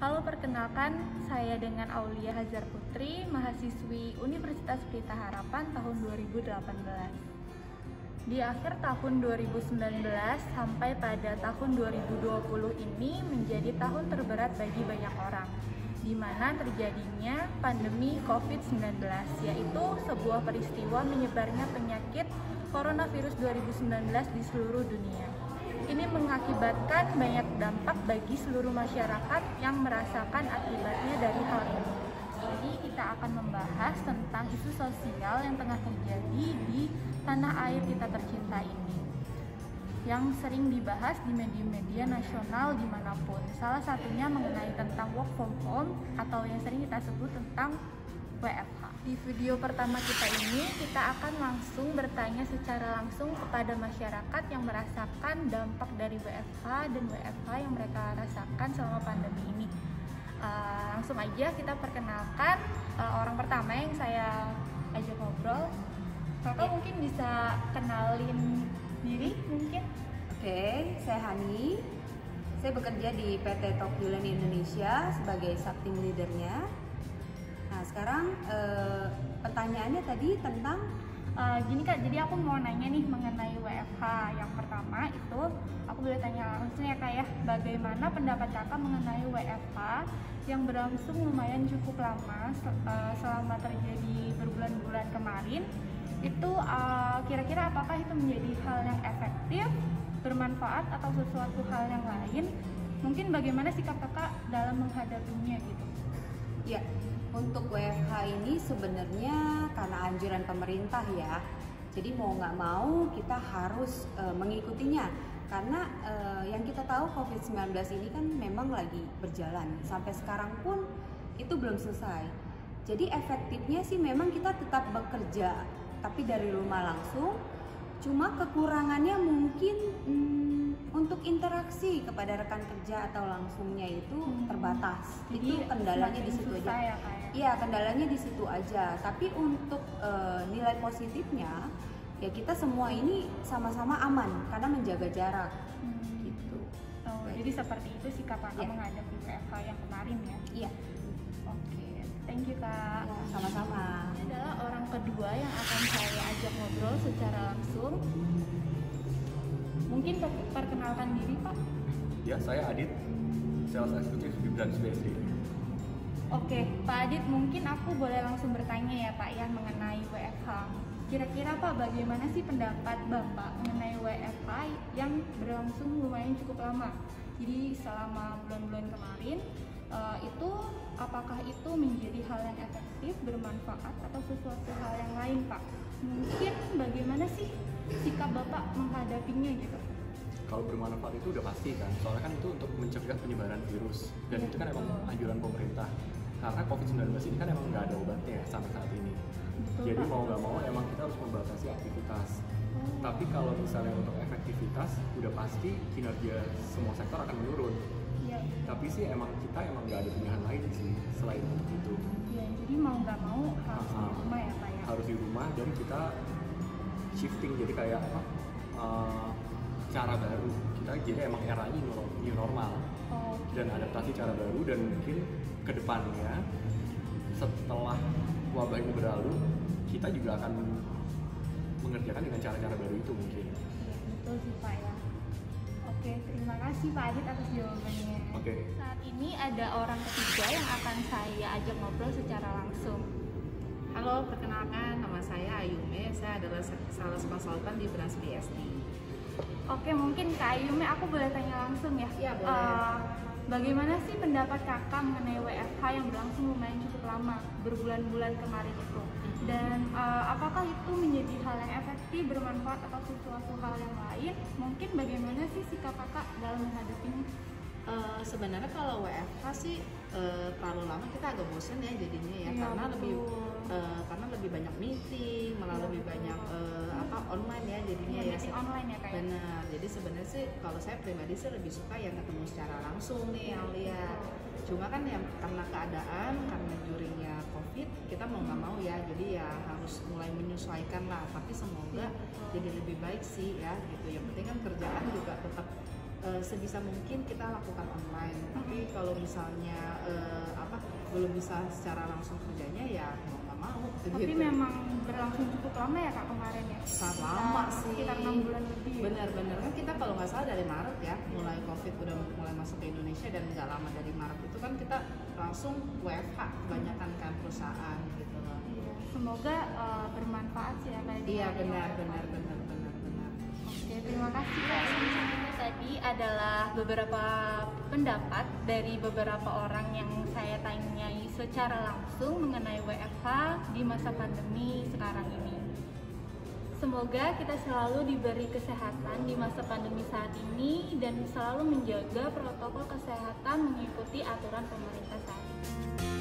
Halo, perkenalkan saya dengan Aulia Hazar Putri, mahasiswi Universitas Pelita Harapan tahun 2018. Di akhir tahun 2019 sampai pada tahun 2020 ini menjadi tahun terberat bagi banyak orang, di mana terjadinya pandemi COVID-19, yaitu sebuah peristiwa menyebarnya penyakit coronavirus 2019 di seluruh dunia. Ini mengakibatkan banyak dampak bagi seluruh masyarakat yang merasakan akibatnya dari hal ini. Jadi kita akan membahas tentang isu sosial yang tengah terjadi di tanah air kita tercinta ini, yang sering dibahas di media-media nasional dimanapun. Salah satunya mengenai tentang work from home atau yang sering kita sebut tentang WFH. Di video pertama kita ini, kita akan langsung bertanya secara langsung kepada masyarakat yang merasakan dampak dari WFH dan WFH yang mereka rasakan selama pandemi ini. Langsung aja kita perkenalkan orang pertama yang saya ajak ngobrol. Kakak mungkin bisa kenalin diri mungkin? Oke, saya Hani. Saya bekerja di PT Tokyo Indonesia sebagai sub-team leadernya. Nah, sekarang pertanyaannya tadi tentang gini Kak, jadi aku mau nanya nih mengenai WFH. Yang pertama itu, aku boleh tanya langsung ya Kak ya, bagaimana pendapat Kakak mengenai WFH yang berlangsung lumayan cukup lama selama terjadi berbulan-bulan kemarin? Itu kira-kira apakah itu menjadi hal yang efektif, bermanfaat, atau sesuatu hal yang lain? Mungkin bagaimana sikap Kakak dalam menghadapinya gitu? ya, untuk WFH ini sebenarnya karena anjuran pemerintah ya. Jadi mau nggak mau kita harus mengikutinya. Karena yang kita tahu COVID-19 ini kan memang lagi berjalan. Sampai sekarang pun itu belum selesai. Jadi efektifnya sih memang kita tetap bekerja, tapi dari rumah langsung. Cuma kekurangannya mungkin untuk interaksi kepada rekan kerja atau langsungnya itu terbatas. Jadi itu kendalanya di situ aja. Ya, Iya, kendalanya di situ aja. Tapi untuk nilai positifnya, ya kita semua ini sama-sama aman karena menjaga jarak. Gitu. Oh, jadi seperti itu sikap Kakak menghadapi WFH yang kemarin ya? Iya. Oke, thank you Kak. Ya, sama-sama. Ini adalah orang kedua yang akan saya ajak ngobrol secara langsung. Mungkin perkenalkan diri Pak. Ya, saya Adit, sales eksekutif di Branch BSD. Oke, Pak Adit, mungkin aku boleh langsung bertanya ya Pak ya mengenai WFH. Kira-kira Pak, bagaimana sih pendapat Bapak mengenai WFH yang berlangsung lumayan cukup lama? Jadi selama bulan-bulan kemarin, itu apakah itu menjadi hal yang efektif, bermanfaat, atau sesuatu hal yang lain Pak? Mungkin bagaimana sih sikap Bapak menghadapinya gitu? Kalau bermanfaat itu udah pasti kan, soalnya kan itu untuk mencegah penyebaran virus. Dan itu kan emang anjuran pemerintah. Karena COVID-19 ini kan emang nggak ada obatnya sampai saat ini. Betul, Jadi Pak. mau nggak mau emang kita harus membatasi aktivitas. Tapi kalau misalnya untuk efektivitas, udah pasti kinerja semua sektor akan menurun. Iya. Tapi sih kita emang nggak ada pilihan lain sih selain untuk itu. Iya, jadi mau nggak mau harus di rumah ya Pak ya? Harus di rumah dan kita shifting jadi kayak apa? Cara baru. Kita jadi emang eranya new normal. Oh, Dan adaptasi cara baru, dan mungkin ke depannya setelah wabah ini berlalu kita juga akan mengerjakan dengan cara-cara baru itu mungkin. iya, betul sih Pak ya. Oke, terima kasih Pak Adit atas jawabannya. Oke. Saat ini ada orang ketiga yang akan saya ajak ngobrol secara langsung. Halo, perkenalkan nama saya Ayume. Saya adalah sales consultant di Branch BSD. Oke, mungkin Kak Ayume aku boleh tanya langsung ya? Iya, boleh. Bagaimana sih pendapat Kakak mengenai WFH yang berlangsung lumayan cukup lama, berbulan-bulan kemarin itu? Dan apakah itu menjadi hal yang efektif, bermanfaat, atau sesuatu hal yang lain? Mungkin bagaimana sih sikap Kakak dalam menghadapinya? Sebenarnya kalau WFH sih terlalu lama kita agak bosen ya jadinya ya, Iya, karena lebih banyak meeting, malah lebih banyak online ya jadinya ya. Meeting online ya Kak? Benar. Jadi sebenarnya sih kalau saya pribadi sih lebih suka yang ketemu secara langsung nih yang lihat. Cuma kan ya karena keadaan, karena jurinya COVID, kita mau nggak mau ya, jadi ya harus mulai menyesuaikan lah. Tapi semoga jadi lebih baik sih ya gitu. Yang penting kan kerjaan juga tetap sebisa mungkin kita lakukan online. Tapi kalau misalnya belum bisa secara langsung kerjanya ya mau nggak mau. Tapi memang berlangsung cukup lama ya Kak kemarin ya? Sangat lama sih. Sekitar 6 bulan lebih. Bener-bener kan kita kalau nggak salah dari Maret ya, mulai COVID udah mulai masuk ke Indonesia, dan nggak lama dari Maret itu kan kita langsung WFH kebanyakan kan perusahaan gitu loh. Iya, semoga bermanfaat sih ya Kak. Iya benar. Oke, terima kasih Kak. Itu tadi adalah beberapa pendapat dari beberapa orang yang saya tanyai secara langsung mengenai WFH di masa pandemi sekarang ini. Semoga kita selalu diberi kesehatan di masa pandemi saat ini dan selalu menjaga protokol kesehatan mengikuti aturan pemerintah saat ini.